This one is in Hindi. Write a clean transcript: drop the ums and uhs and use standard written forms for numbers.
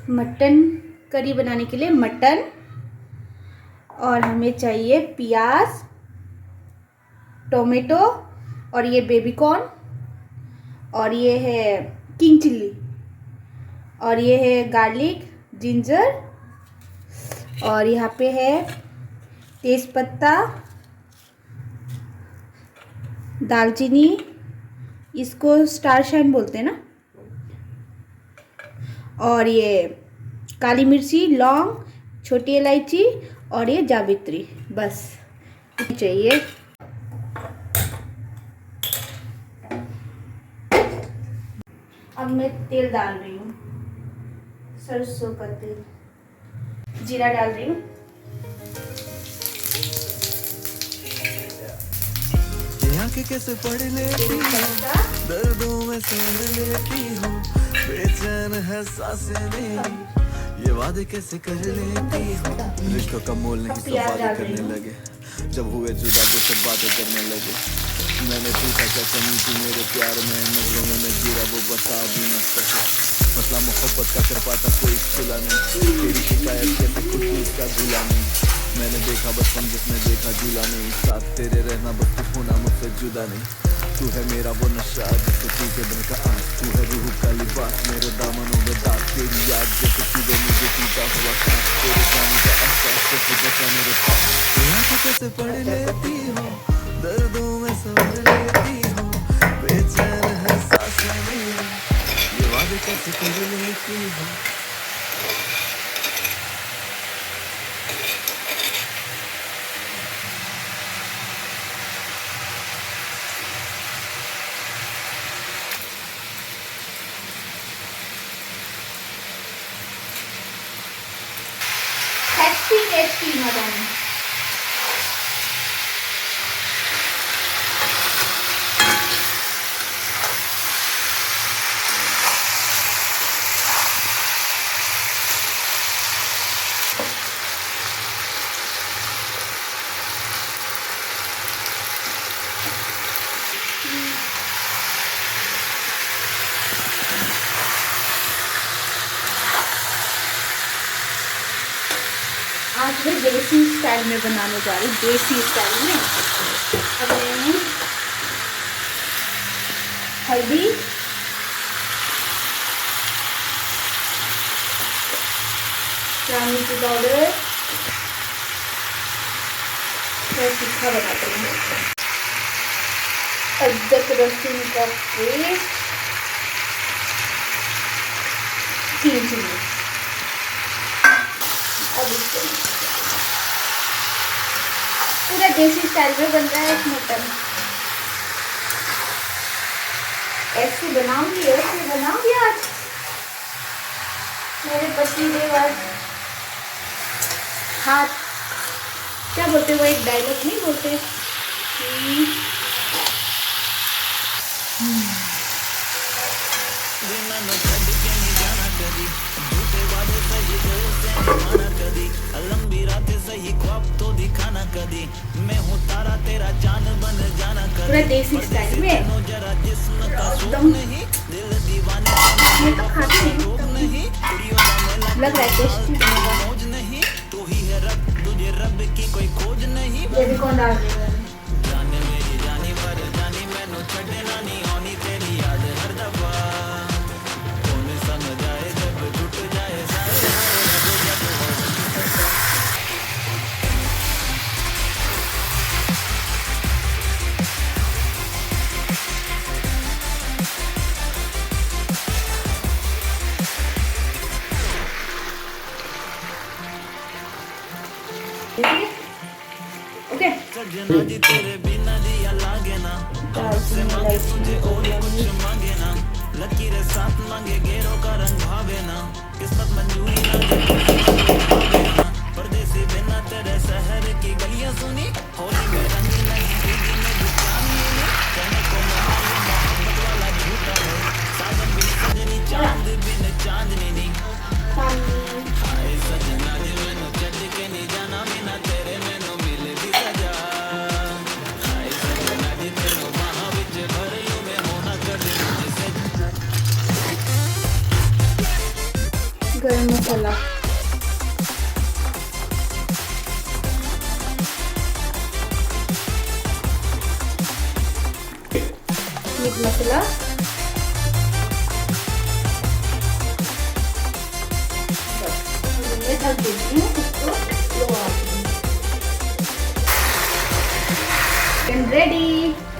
मटन करी बनाने के लिए मटन, और हमें चाहिए प्याज, टोमेटो, और ये बेबी कॉर्न, और ये है किंग चिल्ली, और ये है गार्लिक, जिंजर, और यहाँ पे है तेज़पत्ता, दालचीनी, इसको स्टार शाइन बोलते हैं ना, और ये काली मिर्ची, लौंग, छोटी इलायची, और ये जावित्री, बस चाहिए। अब मैं तेल डाल रही हूँ, सरसों का तेल, जीरा डाल रही हूँ। आंखें कैसे पढ़ लेती हो, दर्दों में समझ लेती हो, बेचैन है सांसें मेरी, ये वादे कैसे कर लेती हो। रिश्तों का मोल नहीं सब वादे करने लगे, जब हुए जुदा तो सब बातें करने लगे। मैंने पूछा क्या कमी थी मेरे प्यार में, नजरों में मैं गिरा वो बता भी न सके। मसला मोहब्बत का कर पाता कोई खुला नहीं, तेरी शिकायत कैसे खुद का झूला नहीं। मैंने देखा बचपन जिसने देखा झूला नहीं, साथ तेरे रहना बस तू होना मुझसे जुदा नहीं। तू है मेरा वो नशा जिससे तू के दिल का आस, तू है रूह का लिबास मेरे दामनों में दाग। तेरी याद जैसे चुभे मुझे टूटा हुआ सांस, तेरे जाने का एहसास कैसे बचा मेरे पास। तू कैसे पढ़ लेती हो, दर्दों में समझ लेती हो, बेचैन है सांसें मेरी, ये वादे कैसे कर लेती हो। Tasty mutton. आज मैं देसी स्टाइल में बनाने जा रही हूँ, देसी स्टाइल में। अब मैं हल्दी, मिर्ची पाउडर, तीखा बनाते हैं, अदरक लहसुन का पेस्ट, किंग चिल्ली। अब इसको पूरा देसी स्टाइल में बन रहा है मटन। ऐसे बनाऊंगी आज। मेरे पति देव आज हाथ, क्या बोलते, वो एक डायलॉग नहीं बोलते लंबी रातें सही ख्वाब तो दिखाना कदी, मैं हूँ तारा तेरा चांद बन जाना कदी। पूरा देसी स्टाइल में जरा जिस्म का एकदम। नहीं, दिल दीवाने मैं तो खाती नहीं, लग रहा है टेस्टी बनेगा। मौज नहीं, तू ही है रब, तुझे रब की कोई खोज नहीं। ये भी कौन डाल देगा? जाने मेरी जानी पर जानी, मैनू छड़ना नहीं आनी तेरी याद हर दफा। कौन समझ आए जब टूट जाए सारे ओके। सजना जी तेरे बिना जिया लागे ना, से मांगे तुझे और कुछ मांगे ना, लकीरें साथ मांगे गेरों का रंग भावे ना, किस्मत मंजूरी ना दे परदेसी बिना तेरे शहर की गलियां सुनी, होली में रंगी नहीं दीदी में दुकान मिली, कहने को मनाई मोहब्बत वाला झूठा है, सावन बिन सजनी चांद बिन चांदनी नहीं। हाय सजना जी मैनू छड्ड के नहीं जाना, बिना तेरे मैनू मिल दी सजा। हाय सजना जी तेनू बाहां विच भर लूं मैं, होना कदे मुझसे। गरम मसाला, मीट मसाला, मैं ढक देती हूँ इसको लो आप। रेडी।